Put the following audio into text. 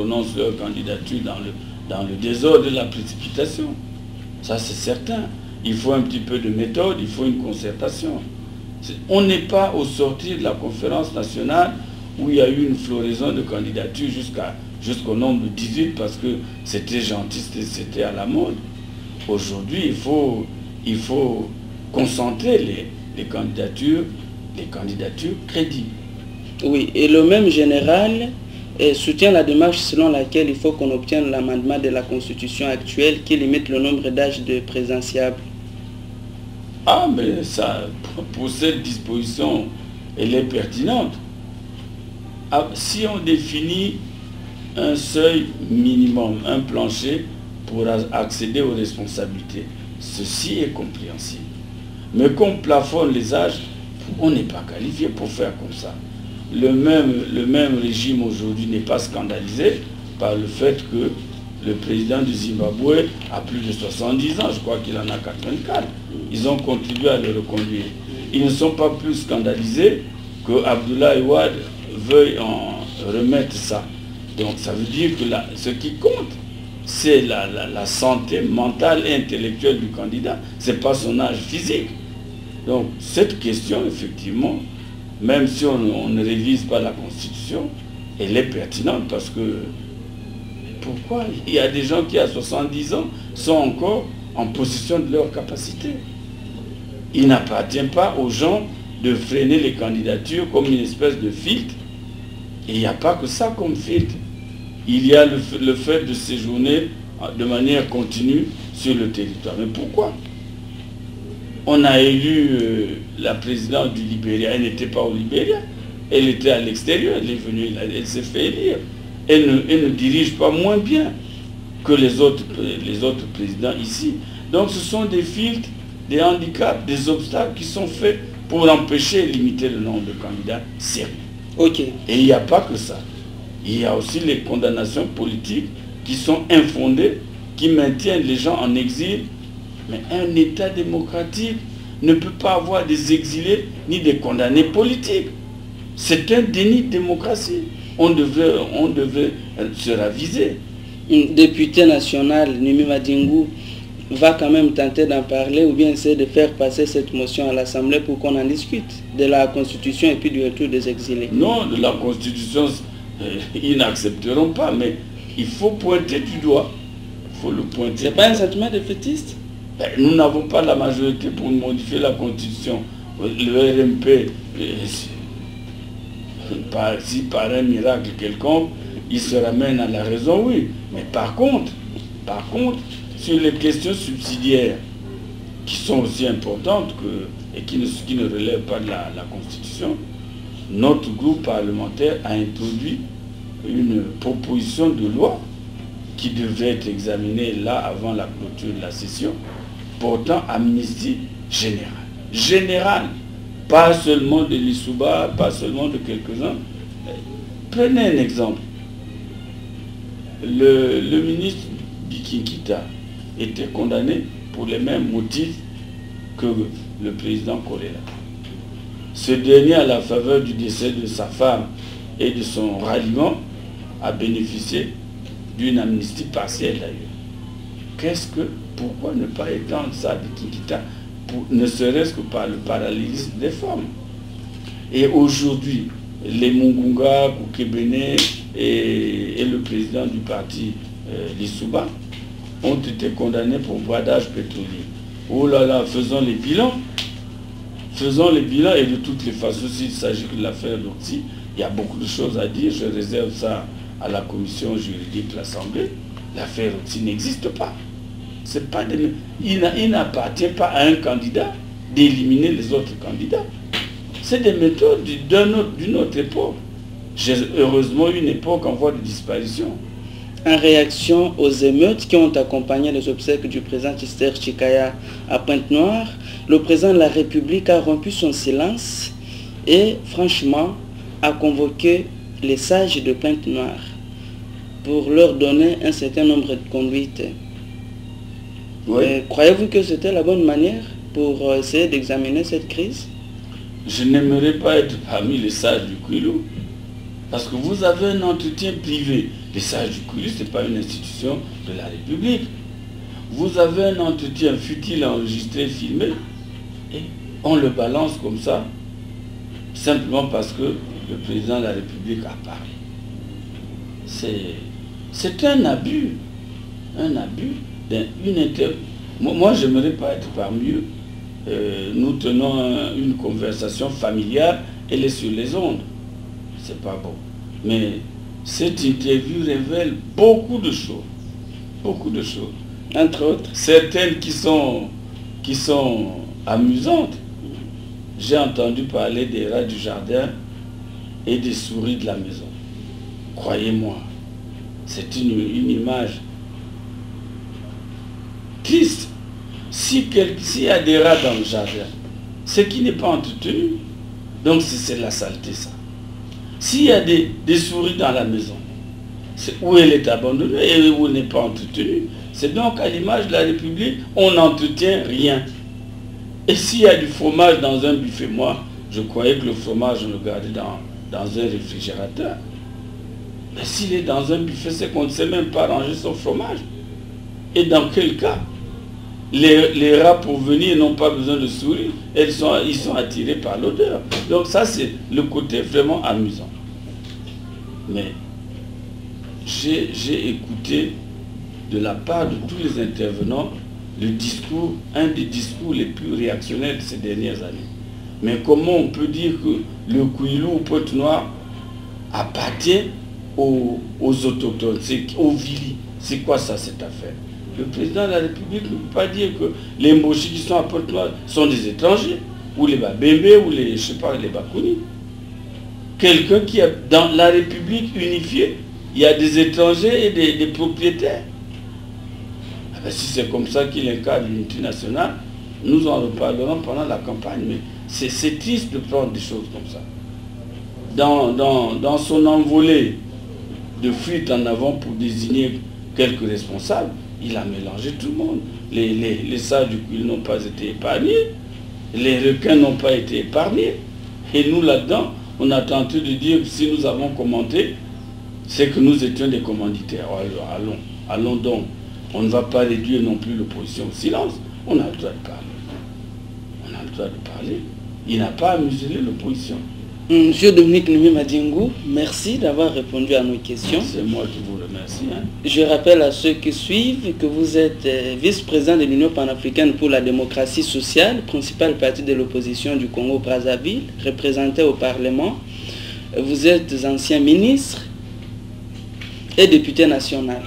prononcent leur candidature dans le désordre de la précipitation. Ça, c'est certain. Il faut un petit peu de méthode, il faut une concertation. On n'est pas au sortir de la conférence nationale où il y a eu une floraison de candidatures jusqu'au nombre de 18 parce que c'était gentil, c'était à la mode. Aujourd'hui, il faut concentrer les candidatures crédibles. Oui, et le même général soutient la démarche selon laquelle il faut qu'on obtienne l'amendement de la Constitution actuelle qui limite le nombre d'âges de présidentiables. Ah, mais ça, pour cette disposition, elle est pertinente. Ah, si on définit un seuil minimum, un plancher pour accéder aux responsabilités, ceci est compréhensible. Mais qu'on plafonne les âges, on n'est pas qualifié pour faire comme ça. Le même régime aujourd'hui n'est pas scandalisé par le fait que le président du Zimbabwe a plus de 70 ans, je crois qu'il en a 84. Ils ont contribué à le reconduire. Ils ne sont pas plus scandalisés que Abdoulaye Wade veuille en remettre ça. Donc ça veut dire que ce qui compte, c'est la santé mentale et intellectuelle du candidat. Ce n'est pas son âge physique. Donc cette question, effectivement, même si on ne révise pas la Constitution, elle est pertinente parce que pourquoi il y a des gens qui à 70 ans sont encore en possession de leurs capacités. Il n'appartient pas aux gens de freiner les candidatures comme une espèce de filtre. Et il n'y a pas que ça comme filtre. Il y a le fait de séjourner de manière continue sur le territoire. Mais pourquoi? On a élu la présidente du Libéria. Elle n'était pas au Libéria. Elle était à l'extérieur. Elle est venue, elle s'est fait élire. Elle ne dirige pas moins bien que les autres présidents ici. Donc ce sont des filtres, des handicaps, des obstacles qui sont faits pour empêcher et limiter le nombre de candidats sérieux. Ok. Et il n'y a pas que ça. Il y a aussi les condamnations politiques qui sont infondées, qui maintiennent les gens en exil. Mais un État démocratique ne peut pas avoir des exilés ni des condamnés politiques. C'est un déni de démocratie. On devrait se raviser. Un député national, Nimi Madingou, va quand même tenter d'en parler ou bien essayer de faire passer cette motion à l'Assemblée pour qu'on en discute de la Constitution et puis du retour des exilés. Non, de la Constitution, ils n'accepteront pas, mais il faut pointer du doigt. Il faut le pointer. C'est pas un sentiment défaitiste? Nous n'avons pas la majorité pour modifier la Constitution. Le RMP, si par un miracle quelconque, il se ramène à la raison, oui. Mais par contre, sur les questions subsidiaires, qui sont aussi importantes et qui ne relèvent pas de la Constitution, notre groupe parlementaire a introduit une proposition de loi qui devrait être examinée là avant la clôture de la session, portant amnistie générale. Générale, pas seulement de l'Issouba, pas seulement de quelques-uns. Prenez un exemple. Le ministre Bikinkita était condamné pour les mêmes motifs que le président Kolela. Ce dernier, à la faveur du décès de sa femme et de son ralliement, a bénéficié d'une amnistie partielle d'ailleurs. Pourquoi ne pas étendre ça à Bikinkita, ne serait-ce que par le parallélisme des formes? Et aujourd'hui, les Mungunga, Koukebene et le président du parti, l'Issouba, ont été condamnés pour bradage pétrolier. Oh là là, faisons les bilans. Faisons les bilans et de toutes les façons, s'il s'agit de l'affaire Lotzi, il y a beaucoup de choses à dire. Je réserve ça à la commission juridique de l'Assemblée. L'affaire Lotzi n'existe pas. Il n'appartient pas à un candidat d'éliminer les autres candidats. C'est des méthodes d'une autre époque. J'ai heureusement une époque en voie de disparition. En réaction aux émeutes qui ont accompagné les obsèques du président Tchister Tchikaya à Pointe-Noire, le président de la République a rompu son silence et franchement a convoqué les sages de Pointe-Noire pour leur donner un certain nombre de conduites. Oui. Croyez-vous que c'était la bonne manière pour essayer d'examiner cette crise? Je n'aimerais pas être parmi les sages du Kouilou. Parce que vous avez un entretien privé. Les sages du Kouilou, ce n'est pas une institution de la République. Vous avez un entretien futile enregistré, filmé, et on le balance comme ça, simplement parce que le président de la République a parlé. C'est un abus. Un abus Moi, je n'aimerais pas être parmi eux. Nous tenons une conversation familiale, elle est sur les ondes. C'est pas bon. Mais cette interview révèle beaucoup de choses. Beaucoup de choses. Entre autres. Certaines qui sont amusantes. J'ai entendu parler des rats du jardin et des souris de la maison. Croyez-moi, c'est une image triste. S'il y a des rats dans le jardin, ce qui n'est pas entretenu, donc c'est la saleté ça. S'il y a des souris dans la maison, où elle est abandonnée et où elle n'est pas entretenue, c'est donc à l'image de la République, on n'entretient rien. Et s'il y a du fromage dans un buffet, moi, je croyais que le fromage, on le gardait dans un réfrigérateur. Mais s'il est dans un buffet, c'est qu'on ne sait même pas ranger son fromage. Et dans quel cas les rats, pour venir, n'ont pas besoin de souris, ils sont attirés par l'odeur. Donc ça, c'est le côté vraiment amusant. Mais j'ai écouté de la part de tous les intervenants un des discours les plus réactionnaires de ces dernières années. Mais comment on peut dire que le Kouilou ou Pointe-Noire appartient aux autochtones, aux Vili? C'est quoi ça, cette affaire? Le président de la République ne peut pas dire que les Mboshi qui sont à Pointe-Noire sont des étrangers, ou les Babembe, ou les, je sais pas, les Bakouni. Quelqu'un qui a, dans la République unifiée, il y a des étrangers et des propriétaires. Ah ben, si c'est comme ça qu'il incarne l'unité nationale, nous en reparlerons pendant la campagne, mais c'est triste de prendre des choses comme ça. Dans son envolée de fuite en avant pour désigner quelques responsables, il a mélangé tout le monde. Les sages du Kouilou n'ont pas été épargnés, les requins n'ont pas été épargnés, et nous là-dedans, on a tenté de dire que si nous avons commenté, c'est que nous étions des commanditaires. Alors, allons donc. On ne va pas réduire non plus l'opposition au silence. On a le droit de parler. On a le droit de parler. Il n'a pas à museler l'opposition. Monsieur Dominique Numi-Madingou, merci d'avoir répondu à nos questions. C'est moi qui vous remercie. Je rappelle à ceux qui suivent que vous êtes vice-président de l'Union panafricaine pour la démocratie sociale, principal parti de l'opposition du Congo-Brazzaville, représenté au Parlement. Vous êtes ancien ministre et député national.